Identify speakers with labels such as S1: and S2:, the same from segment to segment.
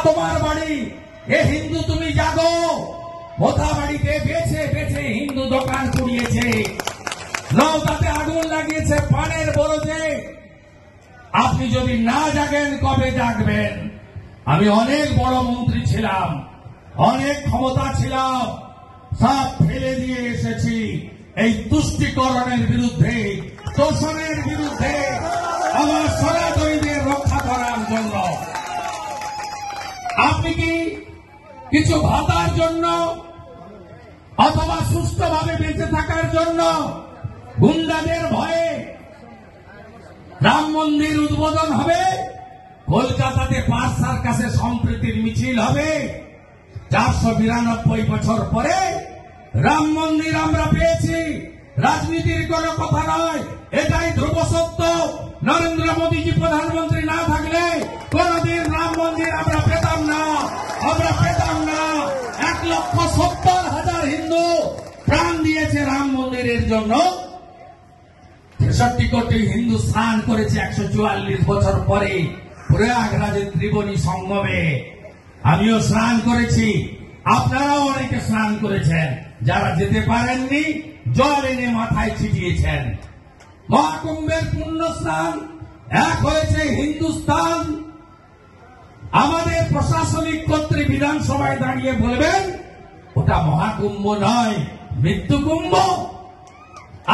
S1: তোমার বাড়ি এ হিন্দু তুমি জাগো, মোথা বাড়িতে বেছে বেছে হিন্দু দোকান পুড়িয়েছে, নৌকাতে আগুন লাগিয়েছে পানের বরজে। আপনি যদি না জাগেন কবে জাগবেন? আমি অনেক বড় মন্ত্রী ছিলাম, অনেক ক্ষমতা ছিলাম, সব ফেলে দিয়ে এসেছি এই তুষ্টিকরণের বিরুদ্ধে, শোষণের বিরুদ্ধে, আমার সনাতনীদের রক্ষা করার জন্য। আপনি কি কিছু ভাতার জন্য অথবা সুস্থভাবে বেঁচে থাকার জন্য গুন্ডাদের ভয়ে রাম মন্দির উদ্বোধন হবে, কলকাতাতে পাঁচ সার্কাসে সম্প্রীতির মিছিল হবে, 492 বছর পরে রাম মন্দির আমরা পেয়েছি, রাজনীতির কোনো কথা নয়, এটাই ধ্রুব সত্য। নরেন্দ্র মোদীজি প্রধানমন্ত্রী না থাকলে কোনদিন রাম মন্দির আমরা পেতাম না, আমরা পেতাম না। 1,70,000 হিন্দু প্রাণ দিয়েছে রাম মন্দিরের জন্য। 63 কোটি হিন্দু স্নান করেছে 144 বছর পরে প্রয়াগরাজের ত্রিবেণী সঙ্গমে। আমিও স্নান করেছি, আপনারাও অনেকে স্নান করেছেন, যারা যেতে পারেননি জল এনে মাথায় ছিটিয়েছেন। মহাকুম্ভের পুণ্য স্নান এক হয়েছে হিন্দুস্তান। আমাদের প্রশাসনিক কর্তৃক বিধানসভায় দাঁড়িয়ে বলবেন ওটা মহাকুম্ভ নয়, মৃত্যু কুম্ভ।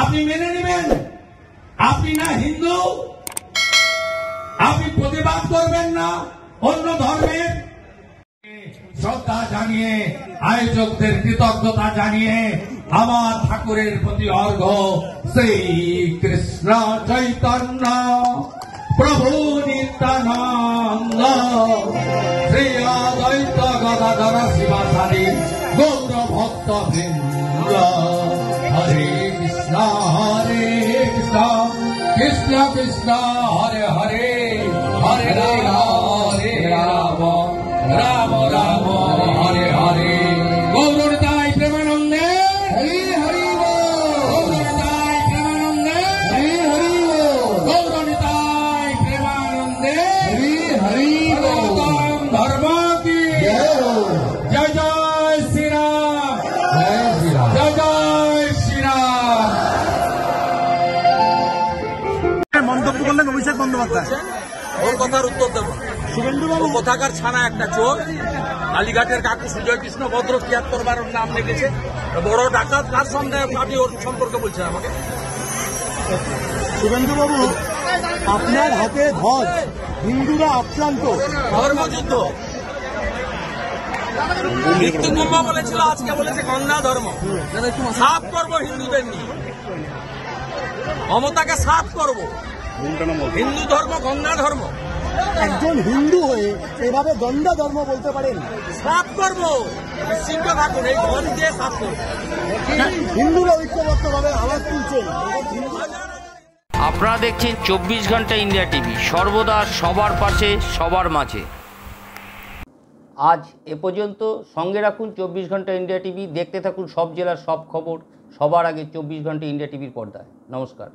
S1: আপনি মেনে নেবেন? আপনি না হিন্দু, আপনি প্রতিবাদ করবেন না অন্য ধর্মের? শ্রদ্ধা জানিয়ে, আয়োজকদের কৃতজ্ঞতা জানিয়ে আমার ঠাকুরের প্রতি অর্ঘ্য শ্রী কৃষ্ণ চৈতন্য প্রভু নিত্যানন্দ শ্রী অদ্বৈত গদাধর শিবাচারী গৌর ভক্ত বৃন্দ। হরে কৃষ্ণ কৃষ্ণ কৃষ্ণ হরে হরে, হরে রাম হরে রাম, রাম রাম হরে হরে। গৌরতাই প্রেমানন্দে হরি হরি গৌরতাই প্রেমানন্দে হরি হরি গৌরতাই প্রেমানন্দে হরি হরি গৌতম ধর্ম কি জয় জয় শ্রীরাম, জয় শ্রীরাম, জয় জয় শ্রীরাম।
S2: মন্তব্য করলেন অভিষেক বন্দ্যোপাধ্যায়।
S3: ওর কথার উত্তর দেব। শুভেন্দুবাবু কোথাকার ছানা একটা চোর, কালীঘাটের কাকু সুজয় কৃষ্ণ ভদ্র ৭৩ বার নাম লিখেছে, বড় ডাকাত। কার সন্দেহে আপনি ওর সম্পর্কে বলছেন আমাকে?
S2: শুভেন্দুবাবু, আপনার হাতে ধ্বজ, হিন্দুরা আক্রান্ত,
S3: ধর্মযুদ্ধ। মৃত্যু কুম্ভ বলেছিল, আজকে বলেছে গঙ্গা ধর্ম। সাফ করবো হিন্দুদের নিয়ে, মমতাকে সাফ করবো। হিন্দু ধর্ম গঙ্গা ধর্ম
S2: একজন হিন্দু হয়ে এভাবে গন্ধা ধর্ম বলতে পারেন?
S3: সাফ করবো, নিশ্চিন্ত থাকুন, এই ঘর দিয়ে সাফ করবো।
S2: হিন্দুরা ঐক্যবদ্ধভাবে আওয়াজ তুলছেন।
S4: আপনারা দেখছেন 24 ঘন্টা ইন্ডিয়া টিভি, সর্বদা সবার পাশে সবার মাঝে। আজ এ পর্যন্ত। সঙ্গে রাখুন 24 ঘন্টা ইন্ডিয়া টিভি, দেখতে থাকুন সব জেলার সব খবর সবার আগে 24 ঘন্টা ইন্ডিয়া টিভির পর্দায়। নমস্কার।